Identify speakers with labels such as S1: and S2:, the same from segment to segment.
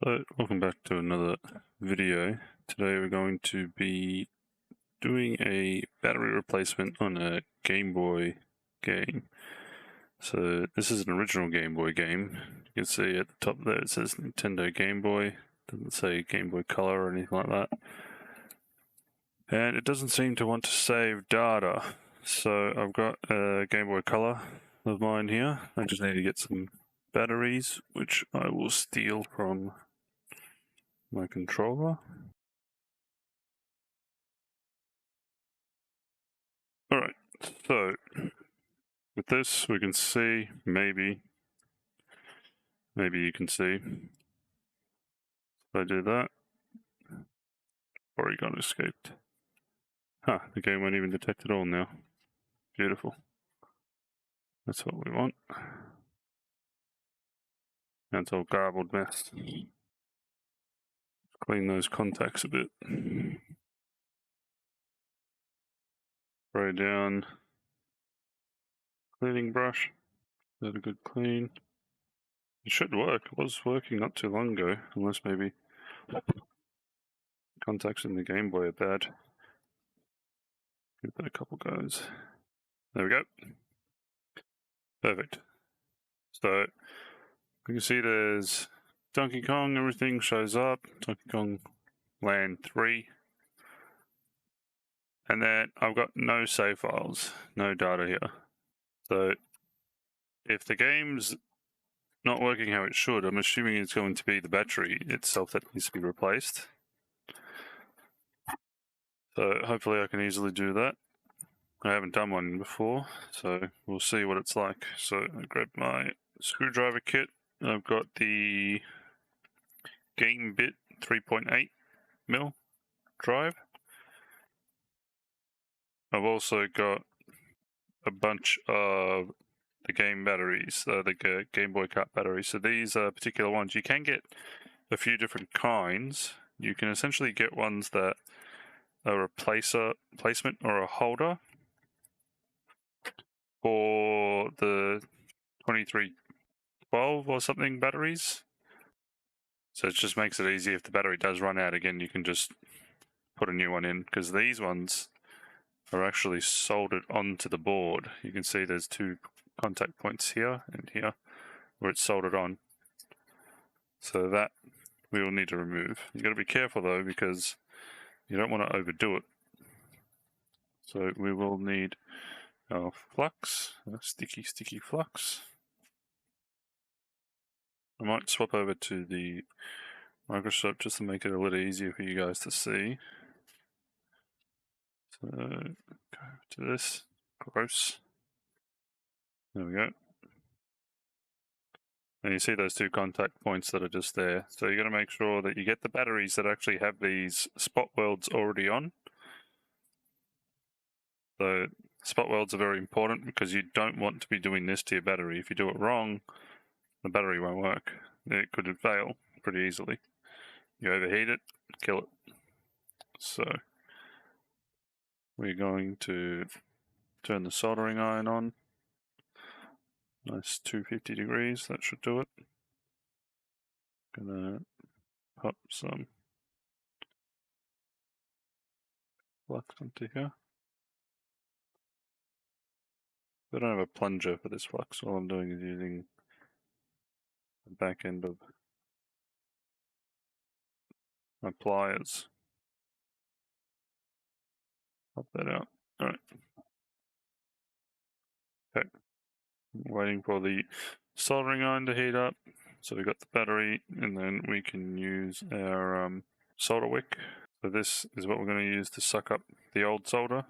S1: So, welcome back to another video. Today we're going to be doing a battery replacement on a Game Boy game. So this is an original Game Boy game. You can see at the top there it says Nintendo Game Boy. Doesn't say Game Boy Color or anything like that. And it doesn't seem to want to save data. So I've got a Game Boy Color of mine here. I just need to get some batteries, which I will steal from my controller. Alright, so with this we can see, maybe you can see, if I do that, Porygon escaped. Huh, the game won't even detect it all now. Beautiful. That's what we want. That's all garbled mess. Clean those contacts a bit. Spray down cleaning brush. Is that a good clean? It should work. It was working not too long ago, unless maybe contacts in the Game Boy are bad. Give that a couple goes. There we go. Perfect. So you can see there's Donkey Kong, everything shows up. Donkey Kong Land 3. And then I've got no save files, no data here. So if the game's not working how it should, I'm assuming it's going to be the battery itself that needs to be replaced. So hopefully I can easily do that. I haven't done one before, so we'll see what it's like. So I grabbed my screwdriver kit. I've got the GameBit 3.8mm drive. I've also got a bunch of the game batteries, the Game Boy Cut batteries. So these are particular ones. You can get a few different kinds. You can essentially get ones that are a placement or a holder for the 2312 or something batteries. So it just makes it easy. If the battery does run out again, you can just put a new one in, because these ones are actually soldered onto the board. You can see there's two contact points here and here where it's soldered on. So that we will need to remove. You got to be careful though, because you don't want to overdo it. So we will need our flux, sticky flux. I might swap over to the microscope just to make it a little easier for you guys to see. So go to this. Gross. There we go. And you see those two contact points that are just there. So you got to make sure that you get the batteries that actually have these spot welds already on. So spot welds are very important, because you don't want to be doing this to your battery. If you do it wrong, the battery won't work. It could fail pretty easily. You overheat it, kill it. So we're going to turn the soldering iron on. Nice 250 degrees, that should do it. Gonna pop some flux onto here. I don't have a plunger for this flux. All I'm doing is using the back end of my pliers. Pop that out. Alright. Okay. Waiting for the soldering iron to heat up. So we've got the battery, and then we can use our solder wick. So this is what we're going to use to suck up the old solder,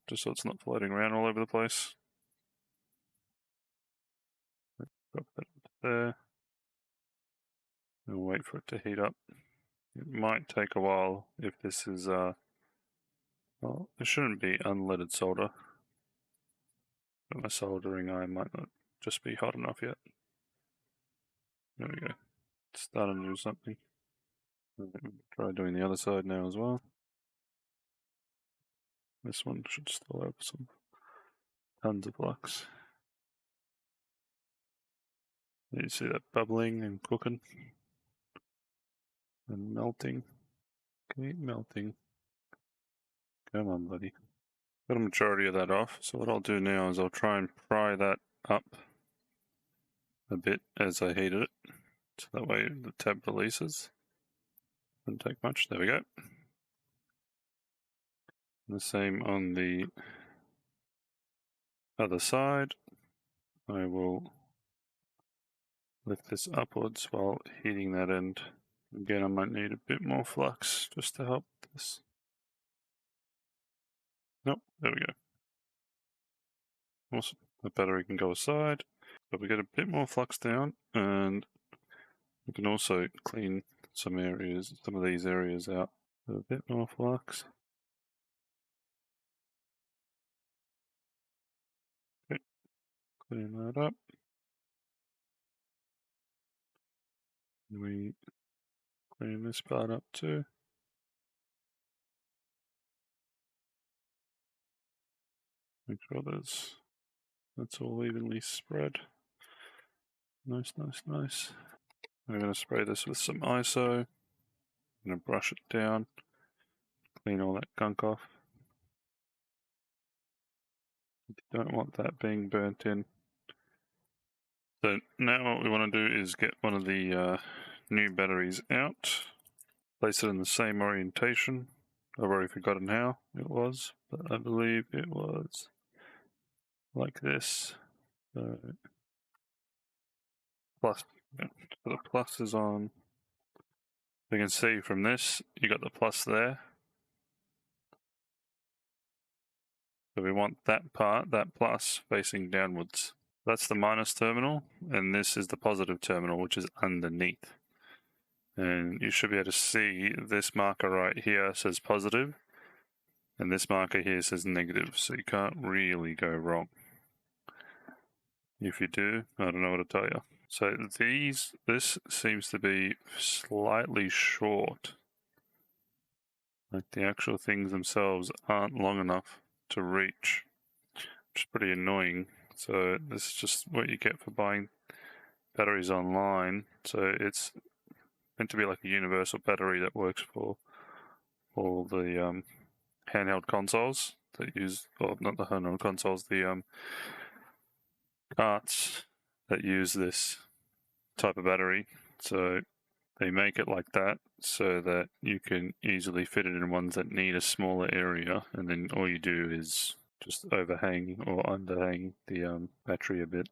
S1: just so it's not floating around all over the place. Drop that there. And wait for it to heat up. It might take a while if this is, well, it shouldn't be unleaded solder. But my soldering iron might not just be hot enough yet. There we go. It's starting to do something. Try doing the other side now as well. This one should still have some tons of flux. You see that bubbling and cooking? And melting. Keep melting. Come on, buddy. Got a majority of that off, so what I'll do now is I'll try and pry that up a bit as I heat it, so that way the tab releases. Doesn't take much. There we go. The same on the other side. I will lift this upwards while heating that end. Again, I might need a bit more flux just to help this. Nope, there we go. Awesome. The battery can go aside. But we get a bit more flux down, and we can also clean some areas, some of these areas out. A bit more flux. Okay, clean that up. We clean this part up too. Make sure that's all evenly spread. Nice, nice, nice. I'm going to spray this with some ISO. I'm going to brush it down, clean all that gunk off. You don't want that being burnt in. So now what we want to do is get one of the new batteries out, place it in the same orientation. I've already forgotten how it was, but I believe it was like this. So plus, yeah, so the plus is on. You can see from this, you got the plus there. So we want that part, that plus, facing downwards. That's the minus terminal, and this is the positive terminal, which is underneath. And you should be able to see this marker right here says positive, and this marker here says negative, so you can't really go wrong. If you do, I don't know what to tell you. So this seems to be slightly short. Like the actual things themselves aren't long enough to reach, which is pretty annoying. So this is just what you get for buying batteries online. So it's meant to be like a universal battery that works for all the handheld consoles that use, or not the handheld consoles, the carts that use this type of battery. So they make it like that so that you can easily fit it in ones that need a smaller area, and then all you do is just overhang or underhang the battery a bit.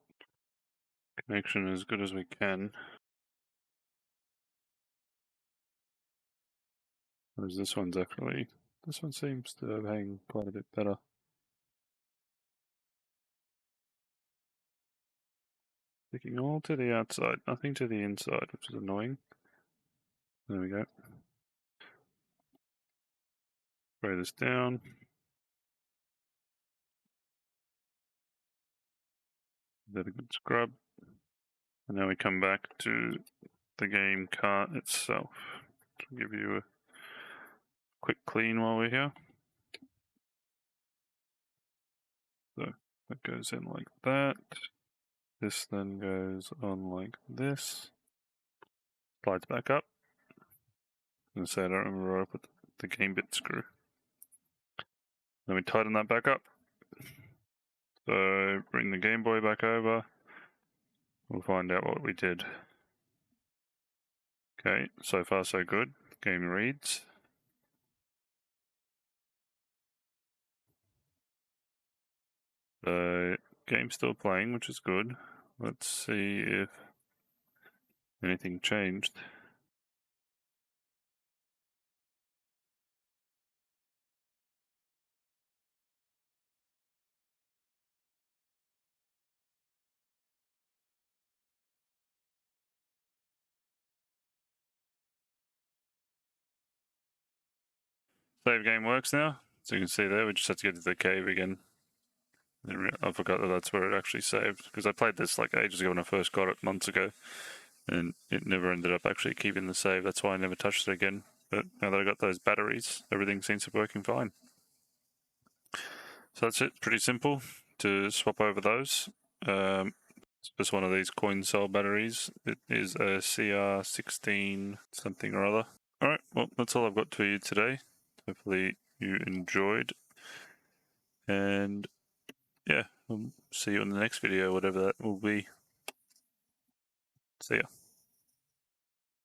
S1: Connection as good as we can. Whereas this one seems to overhang quite a bit better. Sticking all to the outside, nothing to the inside, which is annoying. There we go. Spray this down. Give that a good scrub. And now we come back to the game cart itself. To give you a quick clean while we're here. So that goes in like that. This then goes on like this. Slides back up. I'm going to say I don't remember where I put the game bit screw. Then we tighten that back up. So bring the Game Boy back over. We'll find out what we did. Okay, so far so good. Game reads. The game's still playing, which is good. Let's see if anything changed. Save game works now. So you can see there, we just had to get to the cave again. I forgot that that's where it actually saved, because I played this like ages ago when I first got it, months ago, and it never ended up actually keeping the save. That's why I never touched it again. But now that I got those batteries, everything seems to be working fine. So that's it, pretty simple to swap over those. It's just one of these coin cell batteries. It is a CR16 something or other. Alright, well, that's all I've got for you today. Hopefully you enjoyed. And yeah, I'll see you in the next video, whatever that will be. See ya.